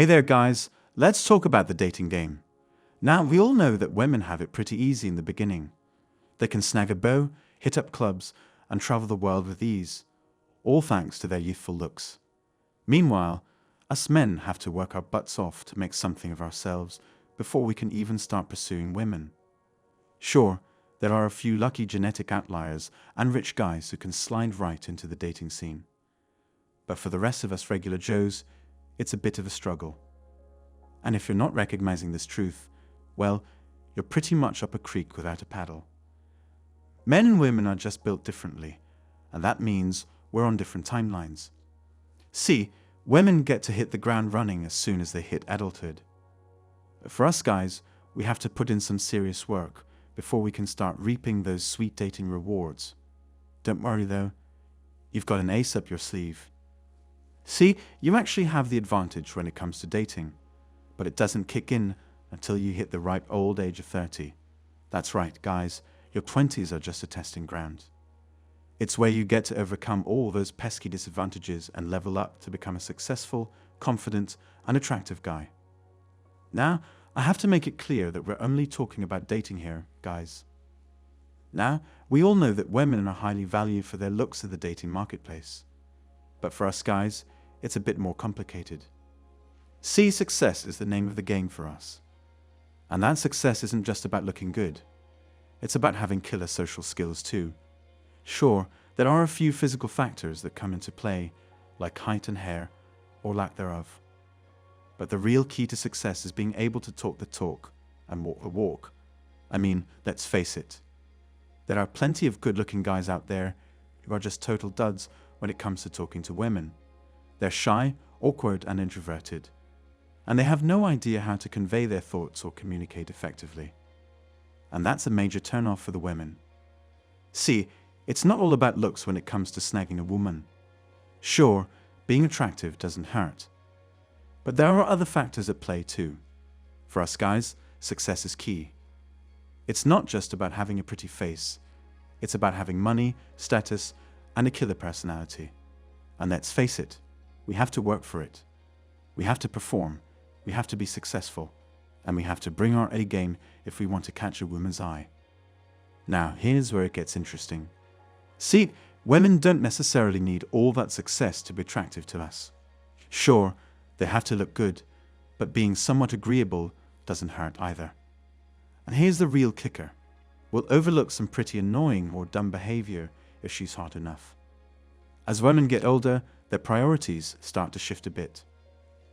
Hey there, guys. Let's talk about the dating game. Now, we all know that women have it pretty easy in the beginning. They can snag a beau, hit up clubs, and travel the world with ease, all thanks to their youthful looks. Meanwhile, us men have to work our butts off to make something of ourselves before we can even start pursuing women. Sure, there are a few lucky genetic outliers and rich guys who can slide right into the dating scene. But for the rest of us regular Joes, it's a bit of a struggle. And if you're not recognizing this truth, well, you're pretty much up a creek without a paddle. Men and women are just built differently, and that means we're on different timelines. See, women get to hit the ground running as soon as they hit adulthood. But for us guys, we have to put in some serious work before we can start reaping those sweet dating rewards. Don't worry though, you've got an ace up your sleeve. See, you actually have the advantage when it comes to dating, but it doesn't kick in until you hit the ripe old age of 30. That's right, guys, your 20s are just a testing ground. It's where you get to overcome all those pesky disadvantages and level up to become a successful, confident, and attractive guy. Now, I have to make it clear that we're only talking about dating here, guys. Now, we all know that women are highly valued for their looks in the dating marketplace. But for us guys, it's a bit more complicated. See, success is the name of the game for us. And that success isn't just about looking good. It's about having killer social skills too. Sure, there are a few physical factors that come into play, like height and hair, or lack thereof. But the real key to success is being able to talk the talk and walk the walk. I mean, let's face it. There are plenty of good-looking guys out there who are just total duds when it comes to talking to women. They're shy, awkward, and introverted. And they have no idea how to convey their thoughts or communicate effectively. And that's a major turn-off for the women. See, it's not all about looks when it comes to snagging a woman. Sure, being attractive doesn't hurt. But there are other factors at play too. For us guys, success is key. It's not just about having a pretty face. It's about having money, status, and a killer personality. And let's face it, we have to work for it. We have to perform, we have to be successful, and we have to bring our A game if we want to catch a woman's eye. Now, here's where it gets interesting. See, women don't necessarily need all that success to be attractive to us. Sure, they have to look good, but being somewhat agreeable doesn't hurt either. And here's the real kicker. We'll overlook some pretty annoying or dumb behavior if she's hot enough. As women get older, their priorities start to shift a bit.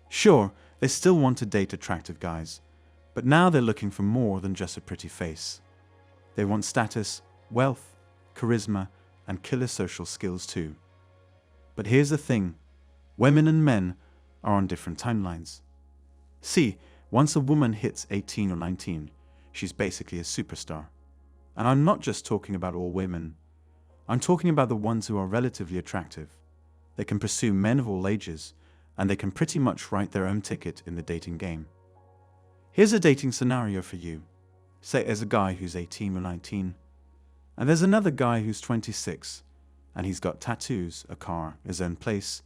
Sure, they still want to date attractive guys, but now they're looking for more than just a pretty face. They want status, wealth, charisma, and killer social skills too. But here's the thing, women and men are on different timelines. See, once a woman hits 18 or 19, she's basically a superstar. And I'm not just talking about all women. I'm talking about the ones who are relatively attractive. They can pursue men of all ages, and they can pretty much write their own ticket in the dating game. Here's a dating scenario for you. Say there's a guy who's 18 or 19, and there's another guy who's 26, and he's got tattoos, a car, his own place,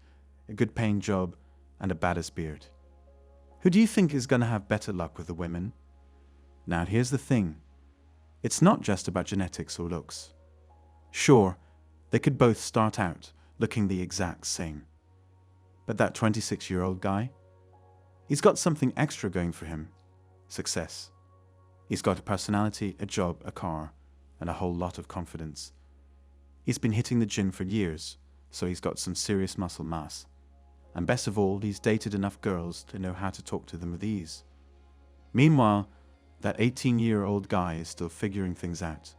a good paying job, and a badass beard. Who do you think is going to have better luck with the women? Now here's the thing. It's not just about genetics or looks. Sure, they could both start out looking the exact same. But that 26-year-old guy, he's got something extra going for him. Success. He's got a personality, a job, a car, and a whole lot of confidence. He's been hitting the gym for years, so he's got some serious muscle mass. And best of all, he's dated enough girls to know how to talk to them with ease. Meanwhile, that 18-year-old guy is still figuring things out.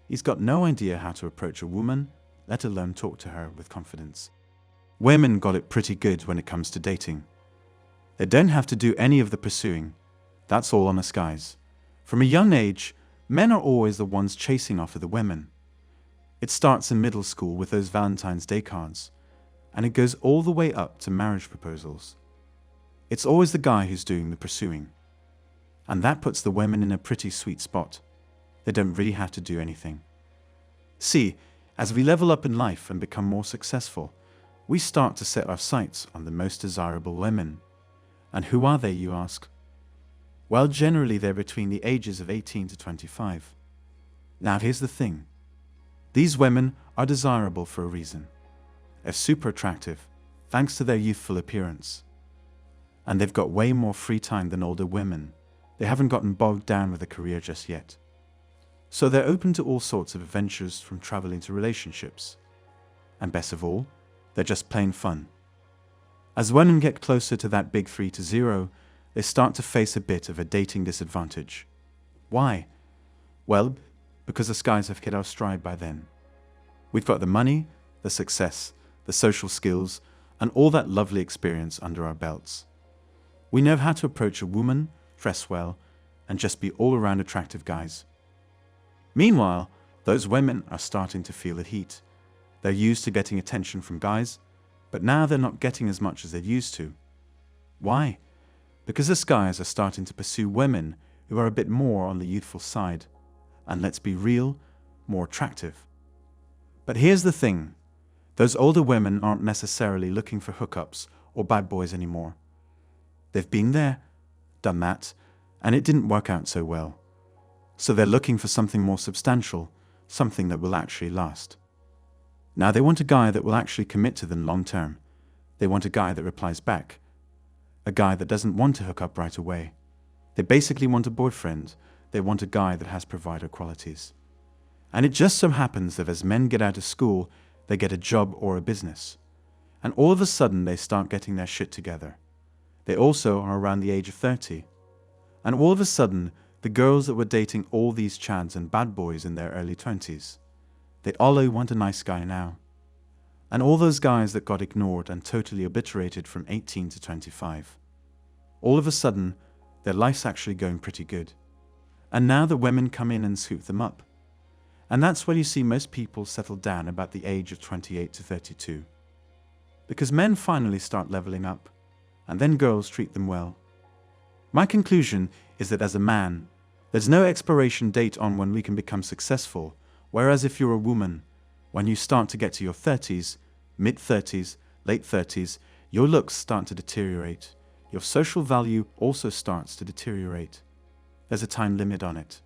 He's got no idea how to approach a woman, let alone talk to her with confidence. Women got it pretty good when it comes to dating. They don't have to do any of the pursuing. That's all on us guys. From a young age, men are always the ones chasing after the women. It starts in middle school with those Valentine's Day cards, and it goes all the way up to marriage proposals. It's always the guy who's doing the pursuing. And that puts the women in a pretty sweet spot. They don't really have to do anything. See, as we level up in life and become more successful, we start to set our sights on the most desirable women. And who are they, you ask? Well, generally they're between the ages of 18 to 25. Now here's the thing. These women are desirable for a reason. They're super attractive, thanks to their youthful appearance. And they've got way more free time than older women. They haven't gotten bogged down with a career just yet. So they're open to all sorts of adventures, from traveling to relationships. And best of all, they're just plain fun. As women get closer to that big 3 to 0, they start to face a bit of a dating disadvantage. Why? Well, because the skies have hit our stride by then. We've got the money, the success, the social skills, and all that lovely experience under our belts. We know how to approach a woman, dress well, and just be all-around attractive guys. Meanwhile, those women are starting to feel the heat. They're used to getting attention from guys, but now they're not getting as much as they used to. Why? Because the guys are starting to pursue women who are a bit more on the youthful side, and let's be real, more attractive. But here's the thing. Those older women aren't necessarily looking for hookups or bad boys anymore. They've been there, done that, and it didn't work out so well. So they're looking for something more substantial, something that will actually last. Now they want a guy that will actually commit to them long term. They want a guy that replies back. A guy that doesn't want to hook up right away. They basically want a boyfriend. They want a guy that has provider qualities. And it just so happens that as men get out of school, they get a job or a business. And all of a sudden they start getting their shit together. They also are around the age of 30. And all of a sudden, the girls that were dating all these chads and bad boys in their early 20s, they'd all want a nice guy now. And all those guys that got ignored and totally obliterated from 18 to 25. All of a sudden, their life's actually going pretty good. And now the women come in and scoop them up. And that's where you see most people settle down about the age of 28 to 32. Because men finally start leveling up, and then girls treat them well. My conclusion is that as a man, there's no expiration date on when we can become successful, whereas if you're a woman, when you start to get to your 30s, mid-30s, late 30s, your looks start to deteriorate. Your social value also starts to deteriorate. There's a time limit on it.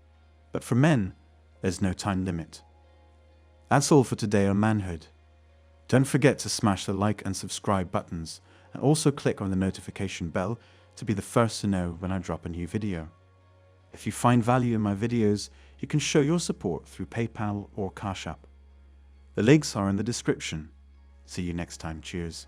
But for men, there's no time limit. That's all for today on Manhood. Don't forget to smash the like and subscribe buttons, and also click on the notification bell to be the first to know when I drop a new video. If you find value in my videos, you can show your support through PayPal or Cash App. The links are in the description. See you next time. Cheers.